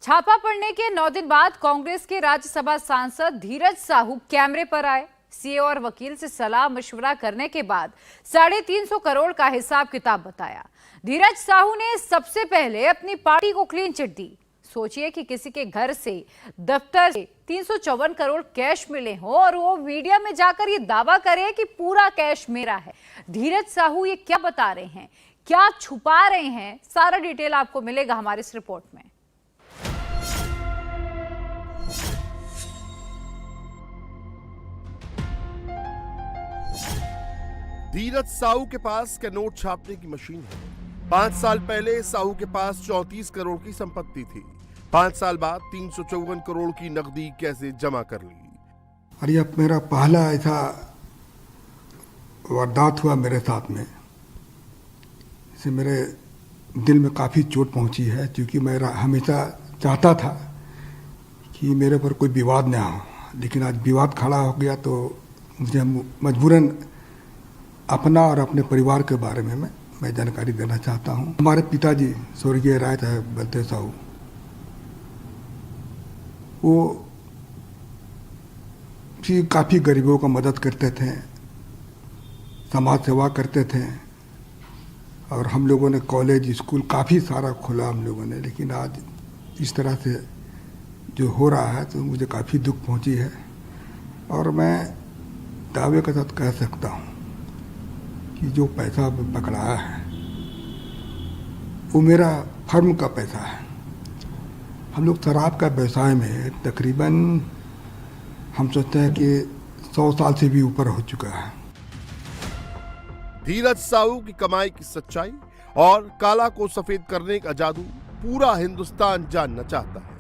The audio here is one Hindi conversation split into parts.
छापा पड़ने के 9 दिन बाद कांग्रेस के राज्यसभा सांसद धीरज साहू कैमरे पर आए। सीए और वकील से सलाह मशवरा करने के बाद 350 करोड़ का हिसाब किताब बताया। धीरज साहू ने सबसे पहले अपनी पार्टी को क्लीन चिट दी। सोचिए कि किसी के घर से, दफ्तर से 354 करोड़ कैश मिले हो और वो मीडिया में जाकर ये दावा करे कि पूरा कैश मेरा है। धीरज साहू ये क्या बता रहे हैं, क्या छुपा रहे हैं, सारा डिटेल आपको मिलेगा हमारी इस रिपोर्ट में। धीरज साहू के पास का नोट छापने की मशीन है। 5 साल पहले साहू के पास 34 करोड़ की संपत्ति थी। 5 साल बाद 354 करोड़ की नकदी कैसे जमा कर ली। अरे अब मेरा पहला ऐसा वारदात हुआ मेरे साथ में, इससे मेरे दिल में काफ़ी चोट पहुंची है, क्योंकि मैं हमेशा चाहता था कि मेरे पर कोई विवाद ना हो, लेकिन आज विवाद खड़ा हो गया तो मुझे मजबूरन अपना और अपने परिवार के बारे में मैं जानकारी देना चाहता हूं। हमारे पिताजी स्वर्गीय राय साहब बलदेव साहू, वो काफ़ी गरीबों का मदद करते थे, समाज सेवा करते थे, और हम लोगों ने कॉलेज स्कूल काफ़ी सारा खोला हम लोगों ने। लेकिन आज इस तरह से जो हो रहा है तो मुझे काफ़ी दुख पहुंची है, और मैं दावे के साथ कह सकता हूं कि जो पैसा पकड़ाया है वो मेरा फर्म का पैसा है। हम लोग शराब का व्यवसाय में तकरीबन हम सोचते हैं कि 100 साल से भी ऊपर हो चुका है। धीरज साहू की कमाई की सच्चाई और काला को सफेद करने का जादू पूरा हिंदुस्तान जानना चाहता है।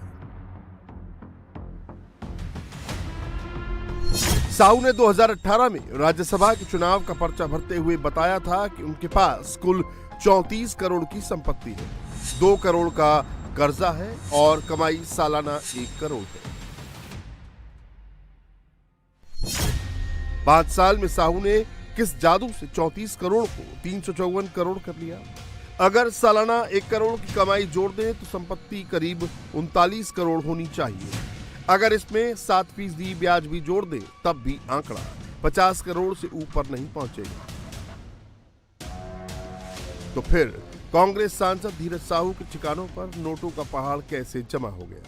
साहू ने 2018 में राज्यसभा के चुनाव का पर्चा भरते हुए बताया था कि उनके पास कुल 34 करोड़ की संपत्ति है, 2 करोड़ का कर्जा है और कमाई सालाना 1 करोड़ है। 5 साल में साहू ने किस जादू से 34 करोड़ को 354 करोड़ कर लिया। अगर सालाना 1 करोड़ की कमाई जोड़ दें तो संपत्ति करीब 39 करोड़ होनी चाहिए। अगर इसमें 7% ब्याज भी जोड़ दें तब भी आंकड़ा 50 करोड़ से ऊपर नहीं पहुंचेगा। तो फिर कांग्रेस सांसद धीरज साहू के ठिकानों पर नोटों का पहाड़ कैसे जमा हो गया?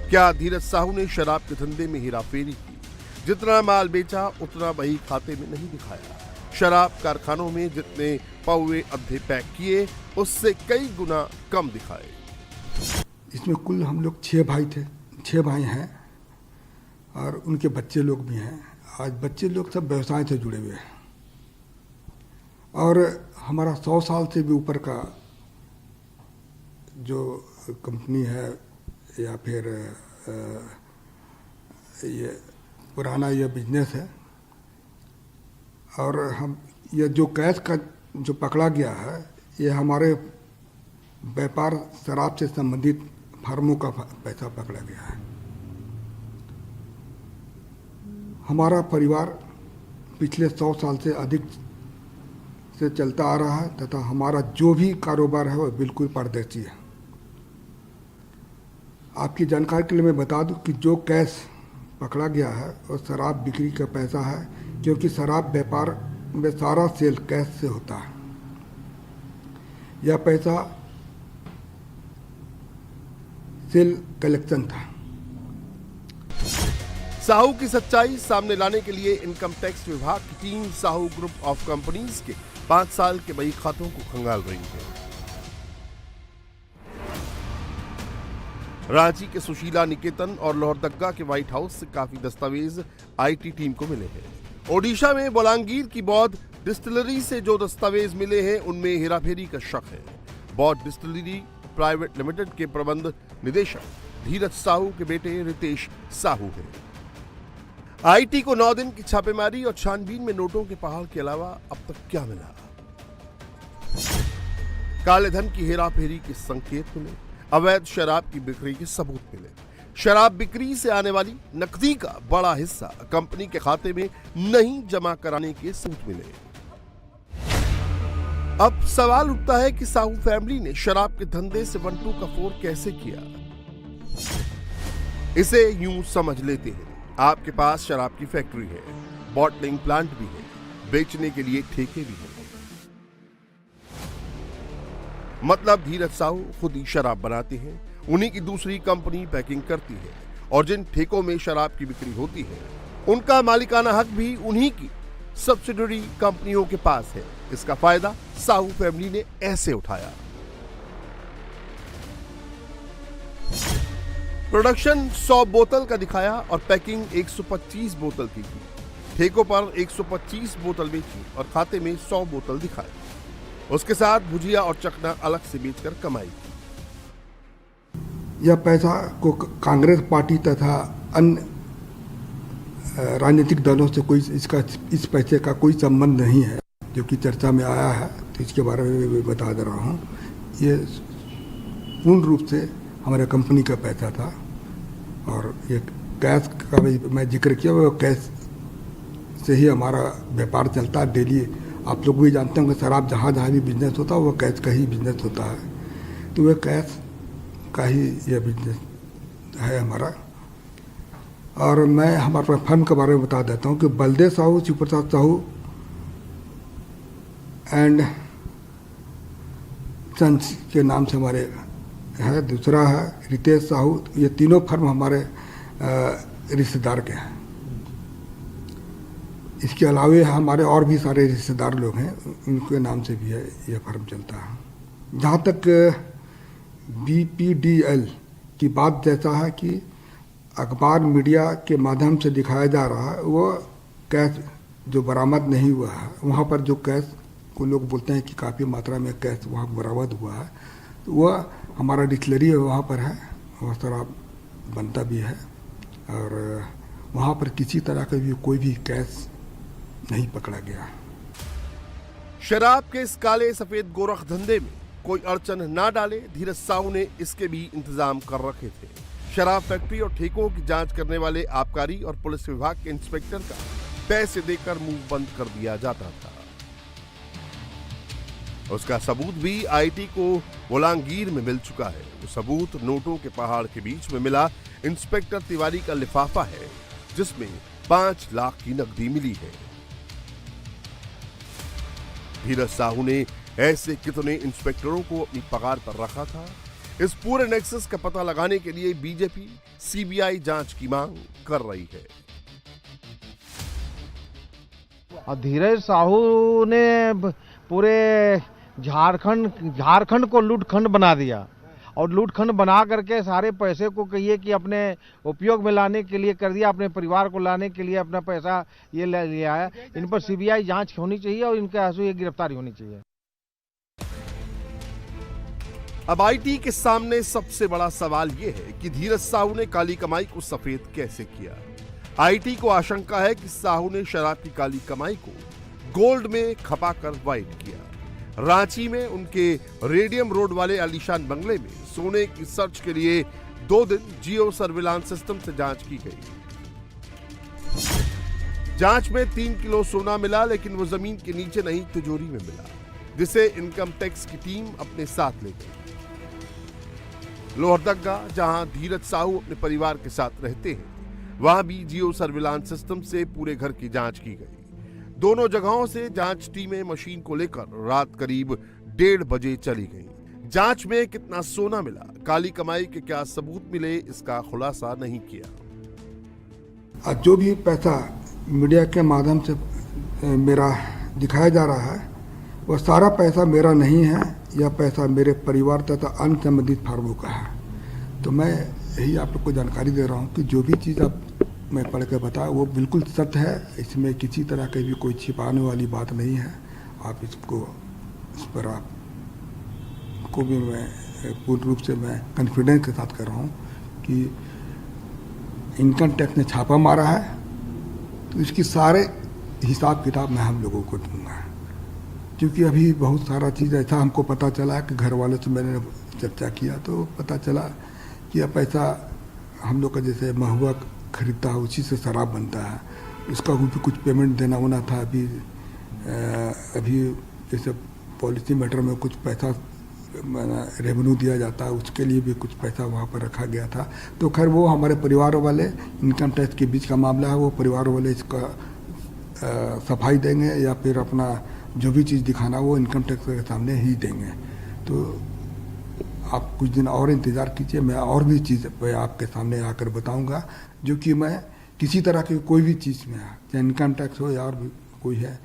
क्या धीरज साहू ने शराब के धंधे में हेराफेरी की? जितना माल बेचा उतना वही खाते में नहीं दिखाया। शराब कारखानों में जितने पौवे अद्धे पैक किए उससे कई गुना कम दिखाए। इसमें कुल हम लोग 6 भाई थे, 6 भाई हैं, और उनके बच्चे लोग भी हैं। आज बच्चे लोग सब व्यवसाय से जुड़े हुए हैं, और हमारा 100 साल से भी ऊपर का जो कंपनी है या फिर ये पुराना ये बिजनेस है। और हम ये जो कैश का जो पकड़ा गया है ये हमारे व्यापार शराब से संबंधित फर्मों का पैसा पकड़ा गया है। हमारा परिवार पिछले 100 साल से अधिक से चलता आ रहा है, तथा हमारा जो भी कारोबार है वो बिल्कुल पारदर्शी है। आपकी जानकारी के लिए मैं बता दूं कि जो कैश पकड़ा गया है वो शराब बिक्री का पैसा है, क्योंकि शराब व्यापार में सारा सेल कैश से होता है। यह पैसा सेल कलेक्शन था। साहू की सच्चाई सामने लाने के लिए इनकम टैक्स विभाग की team Sahu group of companies के 5 साल के बही खातों को खंगाल रही है। रांची के सुशीला निकेतन और लोहरदग्गा के व्हाइट हाउस से काफी दस्तावेज आईटी टीम को मिले हैं। ओडिशा में बोलांगीर की बौद्ध डिस्टिलरी से जो दस्तावेज मिले हैं उनमें हेराफेरी का शक है। बौद्ध डिस्टिलरी प्राइवेट लिमिटेड के प्रबंध निदेशक धीरज साहू के बेटे रितेश साहू हैं। आईटी को 9 दिन की छापेमारी और छानबीन में नोटों के पहाड़ के अलावा अब तक क्या मिला? काले धन की हेराफेरी के संकेत मिले, अवैध शराब की बिक्री के सबूत मिले, शराब बिक्री से आने वाली नकदी का बड़ा हिस्सा कंपनी के खाते में नहीं जमा कराने के सबूत मिले। अब सवाल उठता है कि साहू फैमिली ने शराब के धंधे से 1-2 का 4 कैसे किया। इसे यूं समझ लेते हैं, आपके पास शराब की फैक्ट्री है, बॉटलिंग प्लांट भी है, बेचने के लिए ठेके भी हैं। मतलब धीरज साहू खुद ही शराब बनाते हैं, उन्हीं की दूसरी कंपनी पैकिंग करती है और जिन ठेकों में शराब की बिक्री होती है उनका मालिकाना हक भी उन्हीं की सब्सिडरी कंपनियों के पास है। इसका फायदा साहू फैमिली ने ऐसे उठाया। प्रोडक्शन 100 बोतल का दिखाया और पैकिंग 125 बोतल की ठेकों पर 125 बोतल बेची और खाते में 100 बोतल दिखाए। उसके साथ भुजिया और चखना अलग से बेचकर कमाई की। यह पैसा को कांग्रेस पार्टी तथा अन्य राजनीतिक दलों से कोई इस पैसे का कोई संबंध नहीं है, जो कि चर्चा में आया है। तो इसके बारे में मैं बता दे रहा हूँ, ये पूर्ण रूप से हमारे कंपनी का पैसा था। और ये कैश का भी मैं जिक्र किया, वो कैश से ही हमारा व्यापार चलता है डेली। आप लोग भी जानते होंगे शराब जहाँ जहाँ भी बिजनेस होता है वो कैश का ही बिजनेस होता है। तो वह कैश का ही यह बिजनेस है हमारा। और मैं हमारे फर्म के बारे में बता देता हूँ कि बलदेव साहू, शिव प्रसाद साहू एंड सन्स के नाम से हमारे है। दूसरा है रितेश साहू। ये तीनों फर्म हमारे रिश्तेदार के हैं। इसके अलावे हमारे और भी सारे रिश्तेदार लोग हैं, उनके नाम से भी है यह फर्म चलता है। जहाँ तक BPDL की बात जैसा है कि अखबार मीडिया के माध्यम से दिखाया जा रहा है, वो कैश जो बरामद नहीं हुआ है, वहाँ पर जो कैश को लोग बोलते हैं कि काफ़ी मात्रा में कैश वहाँ बरामद हुआ है, तो वह हमारा डिस्टिलरी वहाँ पर है, वह शराब बनता भी है और वहाँ पर किसी तरह का भी कोई भी कैश नहीं पकड़ा गया। शराब के इस काले सफेद गोरख धंधे में कोई अड़चन ना डाले, धीरज साहू ने इसके भी इंतजाम कर रखे थे। शराब फैक्ट्री और ठेकों की जांच करने वाले आबकारी और पुलिस विभाग के इंस्पेक्टर का पैसे देकर मुंह बंद कर दिया जाता था। उसका सबूत भी आईटी को बोलांगीर में मिल चुका है। वो सबूत नोटों के पहाड़ के बीच में मिला इंस्पेक्टर तिवारी का लिफाफा है, जिसमें 5 लाख की नकदी मिली है। धीरज साहू ने ऐसे कितने इंस्पेक्टरों को अपनी पगार पर रखा था? इस पूरे नेक्सस का पता लगाने के लिए बीजेपी सीबीआई जांच की मांग कर रही है। धीरज साहू ने पूरे झारखंड को लूटखंड बना दिया और लूटखंड बना करके सारे पैसे को कहिए कि अपने उपयोग में लाने के लिए कर दिया, अपने परिवार को लाने के लिए अपना पैसा ये ले लिया है। इन पर सीबीआई जांच होनी चाहिए और इनके आंसू ये गिरफ्तारी होनी चाहिए। अब आईटी के सामने सबसे बड़ा सवाल यह है कि धीरज साहू ने काली कमाई को सफेद कैसे किया। आईटी को आशंका है कि साहू ने शराब की काली कमाई को गोल्ड में खपाकर वाइट किया। रांची में उनके रेडियम रोड वाले आलीशान बंगले में सोने की सर्च के लिए 2 दिन जियो सर्विलांस सिस्टम से जांच की गई। जांच में 3 किलो सोना मिला, लेकिन वो जमीन के नीचे नहीं तिजोरी में मिला, जिसे इनकम टैक्स की टीम अपने साथ ले गई। लोहरदगा, जहां धीरज साहू अपने परिवार के साथ रहते हैं, वहां भी जियो सर्विलांस सिस्टम से पूरे घर की जांच की गई। दोनों जगहों से जांच टीमें मशीन को लेकर रात करीब 1:30 बजे चली गईं। जांच में कितना सोना मिला, काली कमाई के क्या सबूत मिले, इसका खुलासा नहीं किया। जो भी पैसा मीडिया के माध्यम से मेरा दिखाया जा रहा है, वह सारा पैसा मेरा नहीं है। यह पैसा मेरे परिवार तथा अन्य संबंधित फर्मों का है। तो मैं यही आप लोग को जानकारी दे रहा हूँ कि जो भी चीज़ आप मैं पढ़ के बताया वो बिल्कुल सत्य है। इसमें किसी तरह की भी कोई छिपाने वाली बात नहीं है। आप इस पर आप को भी मैं पूर्ण रूप से मैं कॉन्फिडेंस के साथ कर रहा हूँ कि इनकम टैक्स ने छापा मारा है, तो इसकी सारे हिसाब किताब मैं हम लोगों को दूंगा। क्योंकि अभी बहुत सारा चीज़ ऐसा हमको पता चला कि घर वालों से मैंने चर्चा किया तो पता चला कि यह पैसा हम लोग का जैसे महुआ खरीदता है उसी से शराब बनता है, उसका भी कुछ पेमेंट देना होना था। अभी जैसे पॉलिसी मैटर में कुछ पैसा रेवेन्यू दिया जाता है, उसके लिए भी कुछ पैसा वहाँ पर रखा गया था। तो खैर वो हमारे परिवार वाले, इनकम टैक्स के बीच का मामला है, वो परिवार वाले इसका सफाई देंगे या फिर अपना जो भी चीज़ दिखाना वो इनकम टैक्स के सामने ही देंगे। तो आप कुछ दिन और इंतज़ार कीजिए, मैं और भी चीज़ पे आपके सामने आकर बताऊंगा, जो कि मैं किसी तरह की कोई भी चीज़ में, चाहे इनकम टैक्स हो या और भी कोई है,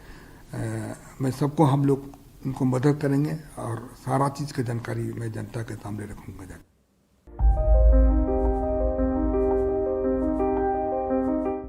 मैं सबको, हम लोग उनको मदद करेंगे और सारा चीज़ की जानकारी मैं जनता के सामने रखूंगा जाकर।